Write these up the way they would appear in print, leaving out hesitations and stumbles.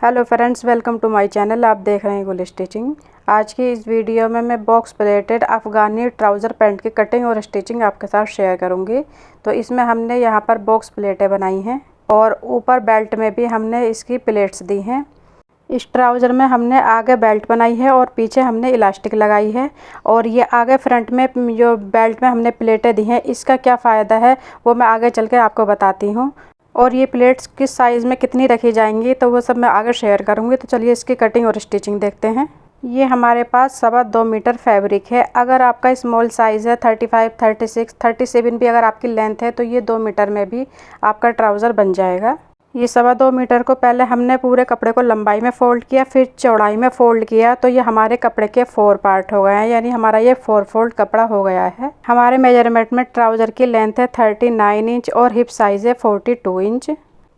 Hello friends, welcome to my channel. आप देख रहे हैं गुल स्टिचिंग। आज की इस वीडियो में मैं box plated Afghani trouser pant की कटिंग और स्टिचिंग आपके साथ शेयर करूंगी। तो इसमें हमने यहाँ पर बॉक्स प्लेटें बनाई हैं और ऊपर बेल्ट में भी हमने इसकी प्लेट्स दी हैं। इस ट्राउज़र में हमने आगे बेल्ट बनाई है और पीछे हमने इलास्टिक लगाई है। और ये आगे फ्रंट में जो बेल्ट में हमने प्लेटें दी हैं, इसका क्या फ़ायदा है वो मैं आगे चल के आपको बताती हूँ। और ये प्लेट्स किस साइज़ में कितनी रखी जाएंगी तो वो सब मैं आगे शेयर करूँगी। तो चलिए इसकी कटिंग और स्टिचिंग देखते हैं। ये हमारे पास 2.25 मीटर फैब्रिक है। अगर आपका स्मॉल साइज़ है 35, 36, 37 भी अगर आपकी लेंथ है तो ये 2 मीटर में भी आपका ट्राउज़र बन जाएगा। ये 2.25 मीटर को पहले हमने पूरे कपड़े को लंबाई में फ़ोल्ड किया, फिर चौड़ाई में फ़ोल्ड किया, तो ये हमारे कपड़े के 4 पार्ट हो गए हैं, यानी हमारा ये 4 फोल्ड कपड़ा हो गया है। हमारे मेजरमेंट में ट्राउज़र की लेंथ है 39 इंच और हिप साइज़ है 42 इंच।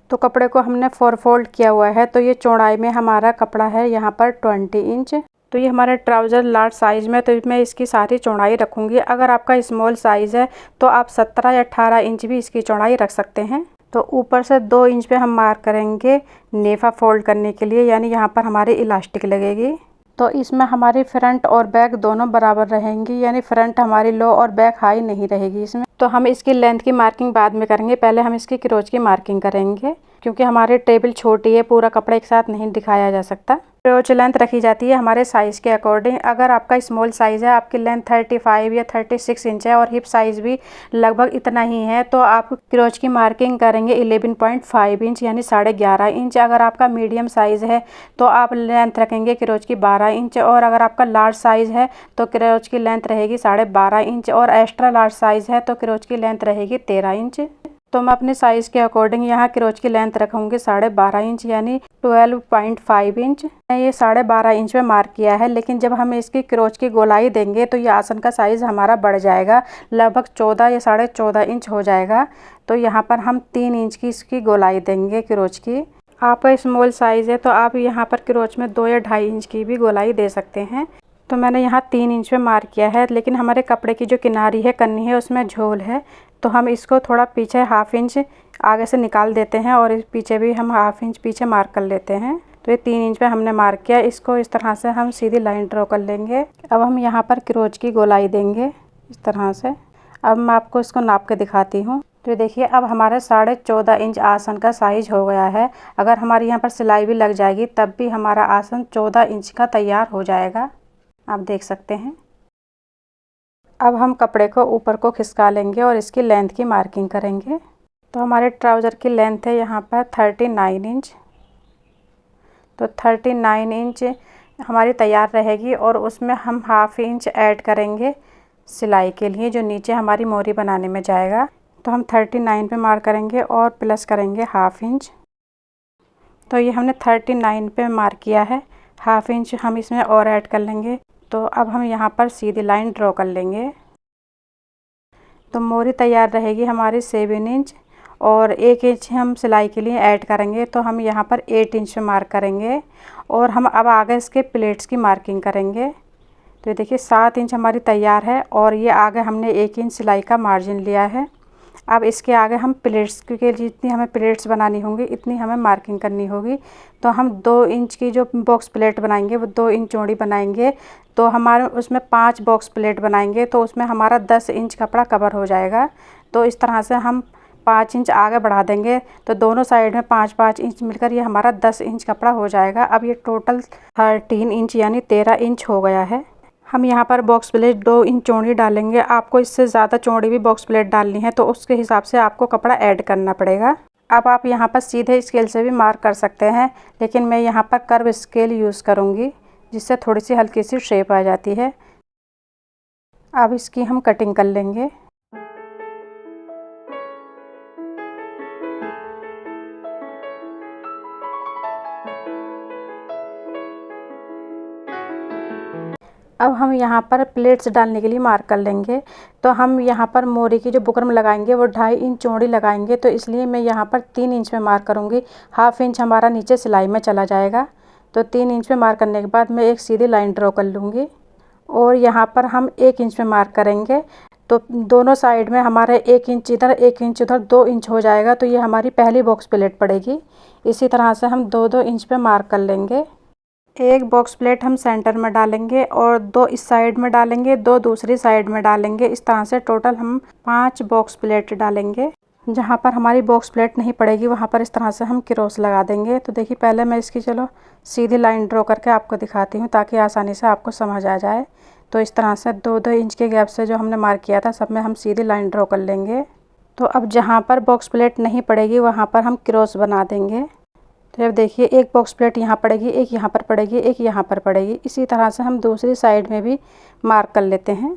तो कपड़े को हमने 4 फोल्ड किया हुआ है, तो ये चौड़ाई में हमारा कपड़ा है यहाँ पर 20 इंच। तो ये हमारे ट्राउज़र लार्ज साइज़ में, तो मैं इसकी सारी चौड़ाई रखूँगी। अगर आपका स्मॉल साइज़ है तो आप 17 या 18 इंच भी इसकी चौड़ाई रख सकते हैं। तो ऊपर से 2 इंच पे हम मार्क करेंगे नेफा फोल्ड करने के लिए, यानी यहाँ पर हमारी इलास्टिक लगेगी। तो इसमें हमारी फ्रंट और बैक दोनों बराबर रहेंगी, यानी फ्रंट हमारी लो और बैक हाई नहीं रहेगी इसमें। तो हम इसकी लेंथ की मार्किंग बाद में करेंगे, पहले हम इसकी क्रोच की मार्किंग करेंगे, क्योंकि हमारी टेबल छोटी है, पूरा कपड़ा एक साथ नहीं दिखाया जा सकता। क्रोच लेंथ रखी जाती है हमारे साइज़ के अकॉर्डिंग। अगर आपका स्मॉल साइज़ है, आपकी लेंथ 35 या 36 इंच है और हिप साइज़ भी लगभग इतना ही है, तो आप क्रोच की मार्किंग करेंगे 11.5 इंच, यानी 11.5 इंच। अगर आपका मीडियम साइज़ है तो आप लेंथ रखेंगे क्रोच की 12 इंच, और अगर आपका लार्ज साइज़ है तो क्रोच की लेंथ रहेगी 12.5 इंच, और एक्स्ट्रा लार्ज साइज़ है तो क्रोच की लेंथ रहेगी 13 इंच। तो मैं अपने साइज़ के अकॉर्डिंग यहाँ क्रोच की लेंथ रखूँगी 12.5 इंच, यानी 12.5 इंच। ये 12.5 इंच में मार्क किया है, लेकिन जब हम इसकी क्रोच की गोलाई देंगे तो ये आसन का साइज़ हमारा बढ़ जाएगा, लगभग 14 या 14.5 इंच हो जाएगा। तो यहाँ पर हम 3 इंच की इसकी गोलाई देंगे क्रोच की। आपका स्मॉल साइज़ है तो आप यहाँ पर क्रोच में 2 या 2.5 इंच की भी गोलाई दे सकते हैं। तो मैंने यहाँ 3 इंच में मार्क किया है, लेकिन हमारे कपड़े की जो किनारी है, कन्नी है, उसमें झोल है, तो हम इसको थोड़ा पीछे 1/2 इंच आगे से निकाल देते हैं और इस पीछे भी हम 1/2 इंच पीछे मार्क कर लेते हैं। तो ये 3 इंच पे हमने मार्क किया। इसको इस तरह से हम सीधी लाइन ड्रॉ कर लेंगे। अब हम यहाँ पर क्रोच की गोलाई देंगे इस तरह से। अब मैं आपको इसको नाप के दिखाती हूँ। तो देखिए, अब हमारे 14.5 इंच आसन का साइज हो गया है। अगर हमारी यहाँ पर सिलाई भी लग जाएगी तब भी हमारा आसन 14 इंच का तैयार हो जाएगा, आप देख सकते हैं। अब हम कपड़े को ऊपर को खिसका लेंगे और इसकी लेंथ की मार्किंग करेंगे। तो हमारे ट्राउज़र की लेंथ है यहाँ पर 39 इंच। तो 39 इंच हमारी तैयार रहेगी, और उसमें हम 1/2 इंच ऐड करेंगे सिलाई के लिए, जो नीचे हमारी मोरी बनाने में जाएगा। तो हम 39 पे मार्क करेंगे और प्लस करेंगे 1/2 इंच। तो ये हमने 39 पे मार्क किया है, 1/2 इंच हम इसमें और ऐड कर लेंगे। तो अब हम यहाँ पर सीधी लाइन ड्रॉ कर लेंगे। तो मोरी तैयार रहेगी हमारी 7 इंच, और 1 इंच हम सिलाई के लिए ऐड करेंगे, तो हम यहाँ पर 8 इंच पे मार्क करेंगे। और हम अब आगे इसके प्लेट्स की मार्किंग करेंगे। तो ये देखिए 7 इंच हमारी तैयार है, और ये आगे हमने 1 इंच सिलाई का मार्जिन लिया है। अब इसके आगे हम प्लेट्स के जितनी हमें प्लेट्स बनानी होंगी इतनी हमें मार्किंग करनी होगी। तो हम 2 इंच की जो बॉक्स प्लेट बनाएंगे वो 2 इंच चौड़ी बनाएंगे। तो हमारे उसमें 5 बॉक्स प्लेट बनाएंगे, तो उसमें हमारा 10 इंच कपड़ा कवर हो जाएगा। तो इस तरह से हम 5 इंच आगे बढ़ा देंगे, तो दोनों साइड में 5-5 इंच मिलकर ये हमारा 10 इंच कपड़ा हो जाएगा। अब ये टोटल 13 इंच यानी 13 इंच हो गया है। हम यहाँ पर बॉक्स प्लेट 2 इंच चौड़ी डालेंगे। आपको इससे ज़्यादा चौड़ी भी बॉक्स प्लेट डालनी है तो उसके हिसाब से आपको कपड़ा ऐड करना पड़ेगा। अब आप यहाँ पर सीधे स्केल से भी मार्क कर सकते हैं, लेकिन मैं यहाँ पर कर्व स्केल यूज़ करूँगी, जिससे थोड़ी सी हल्की सी शेप आ जाती है। अब इसकी हम कटिंग कर लेंगे। अब हम यहाँ पर प्लेट्स डालने के लिए मार्क कर लेंगे। तो हम यहाँ पर मोरी की जो बुकरम लगाएंगे वो 2.5 इंच चौड़ी लगाएंगे, तो इसलिए मैं यहाँ पर 3 इंच में मार्क करूँगी। 1/2 इंच हमारा नीचे सिलाई में चला जाएगा। तो 3 इंच में मार्क करने के बाद मैं एक सीधी लाइन ड्रॉ कर लूँगी, और यहाँ पर हम 1 इंच में मार्क करेंगे। तो दोनों साइड में हमारे 1 इंच इधर 1 इंच उधर 2 इंच हो जाएगा। तो ये हमारी पहली बॉक्स प्लेट पड़ेगी। इसी तरह से हम 2-2 इंच पे मार्क कर लेंगे। एक बॉक्स प्लेट हम सेंटर में डालेंगे और 2 इस साइड में डालेंगे, 2 दूसरी साइड में डालेंगे। इस तरह से टोटल हम 5 बॉक्स प्लेट डालेंगे। जहाँ पर हमारी बॉक्स प्लेट नहीं पड़ेगी वहाँ पर इस तरह से हम क्रॉस लगा देंगे। तो देखिए पहले मैं इसकी चलो सीधी लाइन ड्रॉ करके आपको दिखाती हूँ ताकि आसानी से आपको समझ आ जाए। तो इस तरह से 2-2 इंच के गैप से जो हमने मार्क किया था सब में हम सीधी लाइन ड्रॉ कर लेंगे। तो अब जहाँ पर बॉक्स प्लेट नहीं पड़ेगी वहाँ पर हम क्रॉस बना देंगे। तो अब देखिए एक बॉक्स प्लेट यहाँ पड़ेगी, एक यहाँ पर पड़ेगी, एक यहाँ पर पड़ेगी। इसी तरह से हम दूसरी साइड में भी मार्क कर लेते हैं।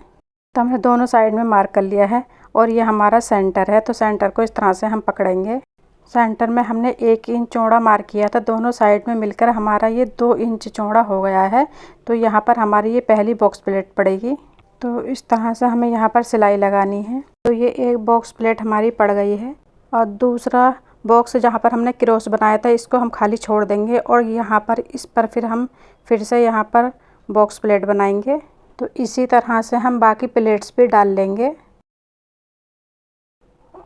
तो हमने दोनों साइड में मार्क कर लिया है और ये हमारा सेंटर है। तो सेंटर को इस तरह से हम पकड़ेंगे। सेंटर में हमने 1 इंच चौड़ा मार्क किया था, दोनों साइड में मिलकर हमारा ये 2 इंच चौड़ा हो गया है। तो यहाँ पर हमारी ये पहली बॉक्स प्लेट पड़ेगी। तो इस तरह से हमें यहाँ पर सिलाई लगानी है। तो ये एक बॉक्स प्लेट हमारी पड़ गई है और दूसरा बॉक्स जहाँ पर हमने क्रॉस बनाया था इसको हम खाली छोड़ देंगे और यहाँ पर इस पर फिर से यहाँ पर बॉक्स प्लेट बनाएंगे। तो इसी तरह से हम बाकी प्लेट्स भी डाल लेंगे।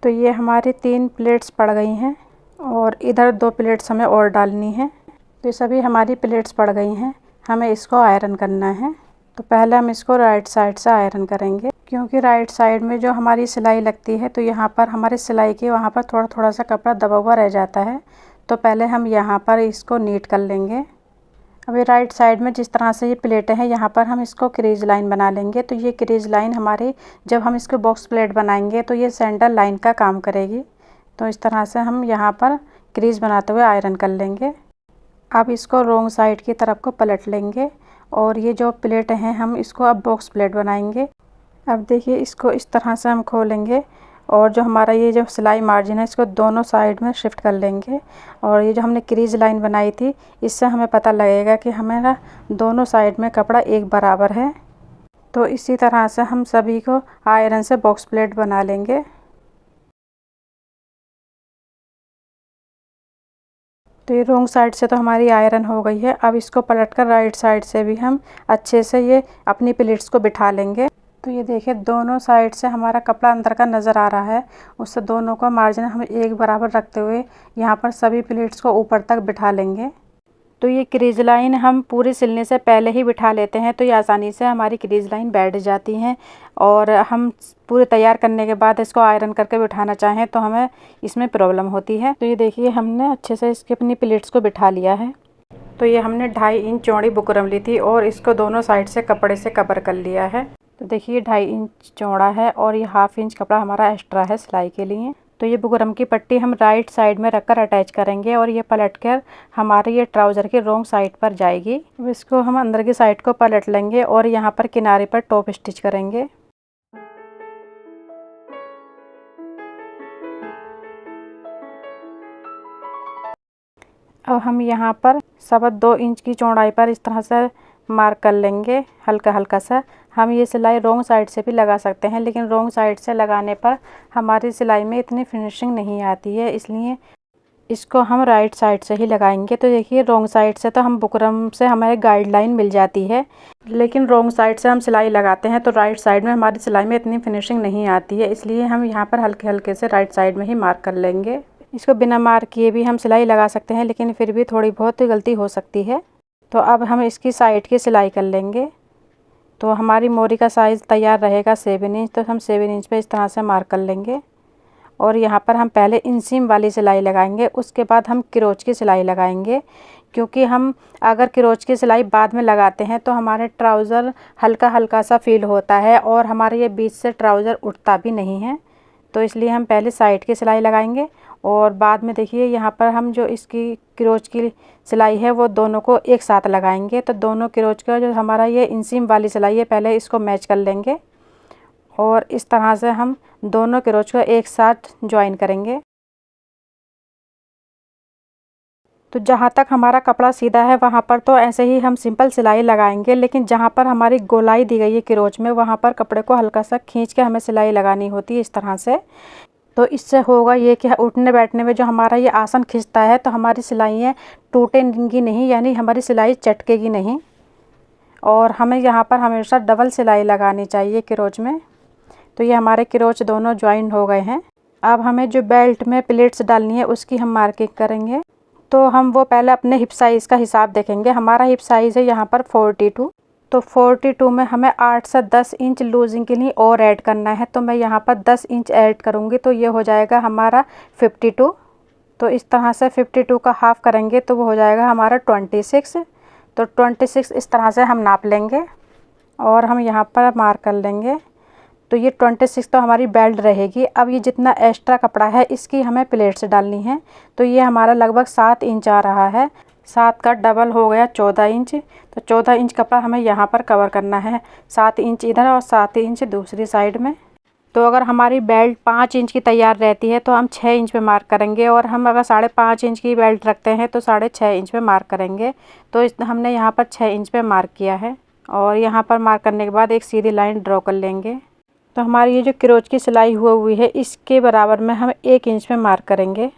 तो ये हमारी 3 प्लेट्स पड़ गई हैं और इधर 2 प्लेट्स हमें और डालनी है। तो ये सभी हमारी प्लेट्स पड़ गई हैं, हमें इसको आयरन करना है। तो पहले हम इसको राइट साइड से आयरन करेंगे क्योंकि राइट साइड में जो हमारी सिलाई लगती है तो यहाँ पर हमारी सिलाई के वहाँ पर थोड़ा थोड़ा सा कपड़ा दबा हुआ रह जाता है। तो पहले हम यहाँ पर इसको नीट कर लेंगे। अभी राइट साइड में जिस तरह से ये प्लेटें हैं यहाँ पर हम इसको क्रीज लाइन बना लेंगे। तो ये क्रीज लाइन हमारी जब हम इसको बॉक्स प्लेट बनाएंगे तो ये सेंटर लाइन का काम करेगी। तो इस तरह से हम यहाँ पर क्रीज बनाते हुए आयरन कर लेंगे। अब इसको रोंग साइड की तरफ को पलट लेंगे और ये जो प्लेट हैं हम इसको अब बॉक्स प्लेट बनाएंगे। अब देखिए इसको इस तरह से हम खोलेंगे और जो हमारा ये जो सिलाई मार्जिन है इसको दोनों साइड में शिफ्ट कर लेंगे और ये जो हमने क्रीज लाइन बनाई थी इससे हमें पता लगेगा कि हमारा दोनों साइड में कपड़ा एक बराबर है। तो इसी तरह से हम सभी को आयरन से बॉक्स प्लेट बना लेंगे। तो ये रोंग साइड से तो हमारी आयरन हो गई है। अब इसको पलटकर राइट साइड से भी हम अच्छे से ये अपनी प्लेट्स को बिठा लेंगे। तो ये देखिए दोनों साइड से हमारा कपड़ा अंदर का नज़र आ रहा है, उससे दोनों का मार्जिन हम एक बराबर रखते हुए यहाँ पर सभी प्लेट्स को ऊपर तक बिठा लेंगे। तो ये क्रीज लाइन हम पूरी सिलने से पहले ही बिठा लेते हैं तो ये आसानी से हमारी क्रीज लाइन बैठ जाती हैं और हम पूरे तैयार करने के बाद इसको आयरन करके बिठाना चाहें तो हमें इसमें प्रॉब्लम होती है। तो ये देखिए हमने अच्छे से इसके अपनी प्लेट्स को बिठा लिया है। तो ये हमने 2.5 इंच चौड़ी बुकरम ली थी और इसको दोनों साइड से कपड़े से कवर कर लिया है। तो देखिए 2.5 इंच चौड़ा है और ये 1/2 इंच कपड़ा हमारा एक्स्ट्रा है सिलाई के लिए। तो ये बुकरम की पट्टी हम राइट साइड में रखकर अटैच करेंगे और ये पलटकर हमारे ये ट्राउज़र के रोंग साइड पर जाएगी। अब इसको हम अंदर की साइड को पलट लेंगे और यहाँ पर किनारे पर टॉप स्टिच करेंगे। अब हम यहाँ पर 2.25 इंच की चौड़ाई पर इस तरह से मार्क कर लेंगे हल्का हल्का सा। हम ये सिलाई रोंग साइड से भी लगा सकते हैं लेकिन रोंग साइड से लगाने पर हमारी सिलाई में इतनी फिनिशिंग नहीं आती है, इसलिए इसको हम राइट साइड से ही लगाएंगे। तो देखिए रोंग साइड से तो हम बुकरम से हमारे गाइडलाइन मिल जाती है लेकिन रोंग साइड से हम सिलाई लगाते हैं तो राइट साइड में हमारी सिलाई में इतनी फिनिशिंग नहीं आती है, इसलिए हम यहाँ पर हल्के हल्के से राइट साइड में ही मार्क कर लेंगे। इसको बिना मार्क किए भी हम सिलाई लगा सकते हैं लेकिन फिर भी थोड़ी बहुत गलती हो सकती है। तो अब हम इसकी साइड की सिलाई कर लेंगे। तो हमारी मोरी का साइज़ तैयार रहेगा 7 इंच, तो हम 7 इंच पे इस तरह से मार्क कर लेंगे और यहाँ पर हम पहले इंसीम वाली सिलाई लगाएंगे, उसके बाद हम क्रोच की सिलाई लगाएंगे। क्योंकि हम अगर क्रोच की सिलाई बाद में लगाते हैं तो हमारे ट्राउज़र हल्का हल्का सा फील होता है और हमारे ये बीच से ट्राउज़र उठता भी नहीं है। तो इसलिए हम पहले साइड की सिलाई लगाएंगे और बाद में देखिए यहाँ पर हम जो इसकी क्रोच की सिलाई है वो दोनों को एक साथ लगाएंगे। तो दोनों क्रोच का जो हमारा ये इंसीम वाली सिलाई है पहले इसको मैच कर लेंगे और इस तरह से हम दोनों क्रोच को एक साथ ज्वाइन करेंगे। तो जहाँ तक हमारा कपड़ा सीधा है वहाँ पर तो ऐसे ही हम सिंपल सिलाई लगाएंगे, लेकिन जहाँ पर हमारी गोलाई दी गई है क्रोच में वहाँ पर कपड़े को हल्का सा खींच के हमें सिलाई लगानी होती है इस तरह से। तो इससे होगा ये कि उठने बैठने में जो हमारा ये आसन खिंचता है तो हमारी सिलाइयाँ टूटेंगी नहीं, यानी हमारी सिलाई चटकेगी नहीं। और हमें यहाँ पर हमेशा डबल सिलाई लगानी चाहिए क्रोच में। तो ये हमारे क्रोच दोनों ज्वाइन हो गए हैं। अब हमें जो बेल्ट में प्लेट्स डालनी है उसकी हम मार्किंग करेंगे। तो हम वो पहले अपने हिप साइज़ का हिसाब देखेंगे। हमारा हिप साइज़ है यहाँ पर 42, तो 42 में हमें 8 से 10 इंच लूजिंग के लिए और ऐड करना है। तो मैं यहाँ पर 10 इंच ऐड करूँगी, तो ये हो जाएगा हमारा 52। तो इस तरह से 52 का हाफ़ करेंगे तो वो हो जाएगा हमारा 26। तो 26 इस तरह से हम नाप लेंगे और हम यहाँ पर मार्क कर लेंगे। तो ये 26 तो हमारी बेल्ट रहेगी। अब ये जितना एक्स्ट्रा कपड़ा है इसकी हमें प्लेट्स डालनी है। तो ये हमारा लगभग 7 इंच आ रहा है। 7 का डबल हो गया 14 इंच। तो 14 इंच कपड़ा हमें यहाँ पर कवर करना है, 7 इंच इधर और 7 इंच दूसरी साइड में। तो अगर हमारी बेल्ट 5 इंच की तैयार रहती है तो हम 6 इंच पे मार्क करेंगे, और हम अगर 5.5 इंच की बेल्ट रखते हैं तो 6.5 इंच पे मार्क करेंगे। तो हमने यहाँ पर 6 इंच पे मार्क किया है, और यहाँ पर मार्क करने के बाद एक सीधी लाइन ड्रॉ कर लेंगे। तो हमारी ये जो क्रोच की सिलाई हुई है इसके बराबर में हम 1 इंच पे मार्क करेंगे,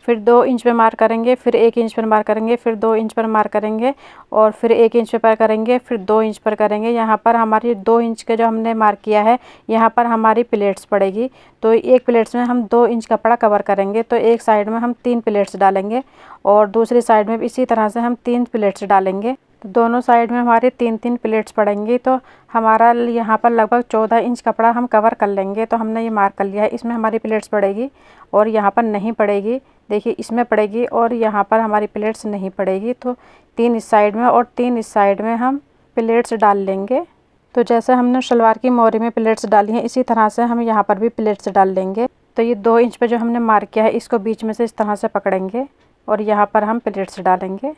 फिर 2 इंच पे मार्क करेंगे, फिर 1 इंच पर मार्क करेंगे, फिर 2 इंच पर मार्क करेंगे, और फिर 1 इंच पर करेंगे, फिर 2 इंच पर करेंगे। यहाँ पर हमारी 2 इंच के जो हमने मार्क किया है यहाँ पर हमारी प्लेट्स पड़ेगी। तो एक प्लेट्स में हम 2 इंच कपड़ा कवर करेंगे। तो एक साइड में हम 3 प्लेट्स डालेंगे और दूसरी साइड में भी इसी तरह से हम 3 प्लेट्स डालेंगे। तो दोनों साइड में हमारे 3-3 प्लेट्स पड़ेंगी। तो हमारा यहाँ पर लगभग 14 इंच कपड़ा हम कवर कर लेंगे। तो हमने ये मार्क कर लिया है। इसमें हमारी प्लेट्स पड़ेगी और यहाँ पर नहीं पड़ेगी। देखिए इसमें पड़ेगी और यहाँ पर हमारी प्लेट्स नहीं पड़ेगी। तो 3 इस साइड में और 3 इस साइड में हम प्लेट्स डाल लेंगे। तो जैसे हमने शलवार की मोरी में प्लेट्स डाली हैं इसी तरह से हम यहाँ पर भी प्लेट्स डाल लेंगे। तो ये 2 इंच पे जो हमने मार्क किया है इसको बीच में से इस तरह से पकड़ेंगे और यहाँ पर हम प्लेट्स डालेंगे।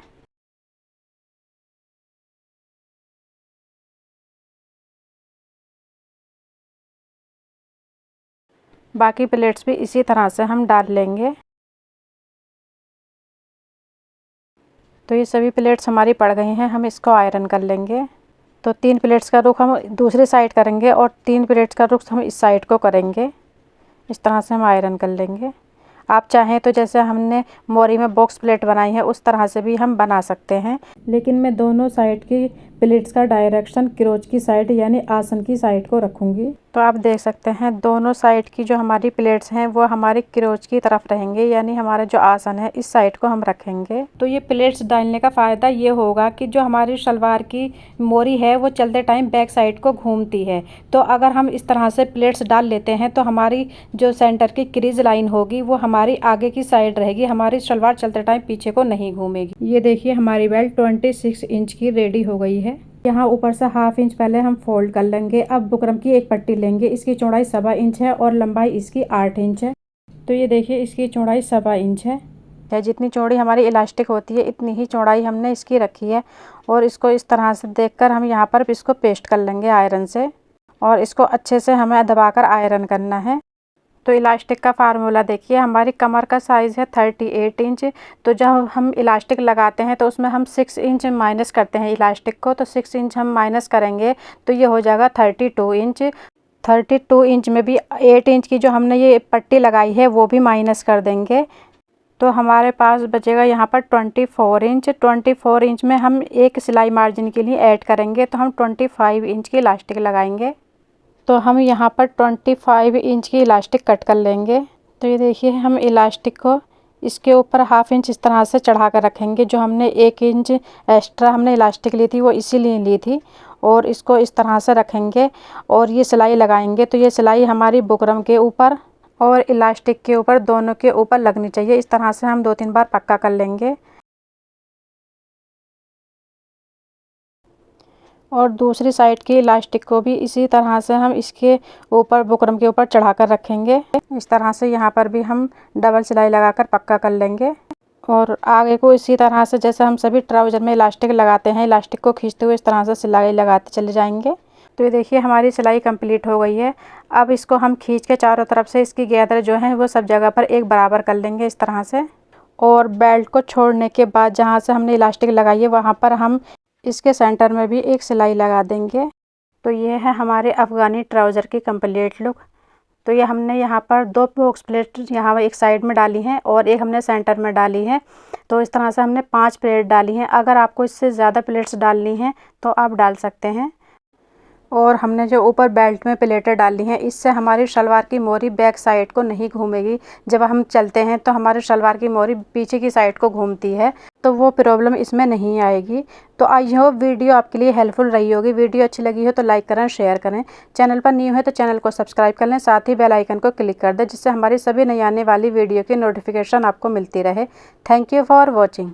बाकी प्लेट्स भी इसी तरह से हम डाल लेंगे। तो ये सभी प्लेट्स हमारी पड़ गई हैं, हम इसको आयरन कर लेंगे। तो 3 प्लेट्स का रुख हम दूसरी साइड करेंगे और 3 प्लेट्स का रुख हम इस साइड को करेंगे। इस तरह से हम आयरन कर लेंगे। आप चाहें तो जैसे हमने मोरी में बॉक्स प्लेट बनाई है उस तरह से भी हम बना सकते हैं, लेकिन मैं दोनों साइड की प्लेट्स का डायरेक्शन क्रोच की साइड यानी आसन की साइड को रखूँगी। तो आप देख सकते हैं दोनों साइड की जो हमारी प्लेट्स हैं वो हमारी क्रोच की तरफ रहेंगे, यानी हमारा जो आसन है इस साइड को हम रखेंगे। तो ये प्लेट्स डालने का फ़ायदा ये होगा कि जो हमारी शलवार की मोरी है वो चलते टाइम बैक साइड को घूमती है। तो अगर हम इस तरह से प्लेट्स डाल लेते हैं तो हमारी जो सेंटर की क्रीज लाइन होगी वो हमारी आगे की साइड रहेगी, हमारी शलवार चलते टाइम पीछे को नहीं घूमेगी। ये देखिए हमारी बेल्ट 26 इंच की रेडी हो गई है। यहाँ ऊपर से 1/2 इंच पहले हम फोल्ड कर लेंगे। अब बुकरम की एक पट्टी लेंगे, इसकी चौड़ाई 1.25 इंच है और लंबाई इसकी 8 इंच है। तो ये देखिए इसकी चौड़ाई 1.25 इंच है। जितनी चौड़ी हमारी इलास्टिक होती है इतनी ही चौड़ाई हमने इसकी रखी है, और इसको इस तरह से देखकर हम यहाँ पर इसको पेस्ट कर लेंगे आयरन से, और इसको अच्छे से हमें दबाकर आयरन करना है। तो इलास्टिक का फार्मूला देखिए, हमारी कमर का साइज़ है 38 इंच। तो जब हम इलास्टिक लगाते हैं तो उसमें हम 6 इंच माइनस करते हैं इलास्टिक को। तो 6 इंच हम माइनस करेंगे तो ये हो जाएगा 32 इंच। 32 इंच में भी 8 इंच की जो हमने ये पट्टी लगाई है वो भी माइनस कर देंगे। तो हमारे पास बचेगा यहाँ पर 24 इंच। 24 इंच में हम एक सिलाई मार्जिन के लिए ऐड करेंगे, तो हम 25 इंच की इलास्टिक लगाएंगे। तो हम यहाँ पर 25 इंच की इलास्टिक कट कर लेंगे। तो ये देखिए हम इलास्टिक को इसके ऊपर 1/2 इंच इस तरह से चढ़ा कर रखेंगे। जो हमने 1 इंच एक्स्ट्रा हमने इलास्टिक ली थी वो इसीलिए ली थी, और इसको इस तरह से रखेंगे और ये सिलाई लगाएंगे। तो ये सिलाई हमारी बुकरम के ऊपर और इलास्टिक के ऊपर दोनों के ऊपर लगनी चाहिए। इस तरह से हम 2-3 बार पक्का कर लेंगे, और दूसरी साइड की इलास्टिक को भी इसी तरह से हम इसके ऊपर बुकरम के ऊपर चढ़ा कर रखेंगे। इस तरह से यहाँ पर भी हम डबल सिलाई लगाकर पक्का कर लेंगे, और आगे को इसी तरह से जैसे हम सभी ट्राउज़र में इलास्टिक लगाते हैं, इलास्टिक को खींचते हुए इस तरह से सिलाई लगाते चले जाएंगे। तो ये देखिए हमारी सिलाई कंप्लीट हो गई है। अब इसको हम खींच के चारों तरफ से इसकी गैदर जो है वो सब जगह पर एक बराबर कर लेंगे इस तरह से, और बेल्ट को छोड़ने के बाद जहाँ से हमने इलास्टिक लगाई है वहाँ पर हम इसके सेंटर में भी एक सिलाई लगा देंगे। तो ये है हमारे अफ़गानी ट्राउज़र की कंप्लीट लुक। तो ये हमने यहाँ पर 2 बॉक्स प्लेट यहाँ एक साइड में डाली हैं और एक हमने सेंटर में डाली है। तो इस तरह से हमने 5 प्लेट डाली हैं। अगर आपको इससे ज़्यादा प्लेट्स डालनी हैं तो आप डाल सकते हैं। और हमने जो ऊपर बेल्ट में प्लेटें डाली हैं, इससे हमारी शलवार की मोरी बैक साइड को नहीं घूमेगी। जब हम चलते हैं तो हमारे शलवार की मोरी पीछे की साइड को घूमती है, तो वो प्रॉब्लम इसमें नहीं आएगी। तो आई होप वीडियो आपके लिए हेल्पफुल रही होगी। वीडियो अच्छी लगी हो तो लाइक करें, शेयर करें। चैनल पर न्यू है तो चैनल को सब्सक्राइब कर लें, साथ ही बेल आइकन को क्लिक कर दें, जिससे हमारी सभी नई आने वाली वीडियो की नोटिफिकेशन आपको मिलती रहे। Thank you for watching.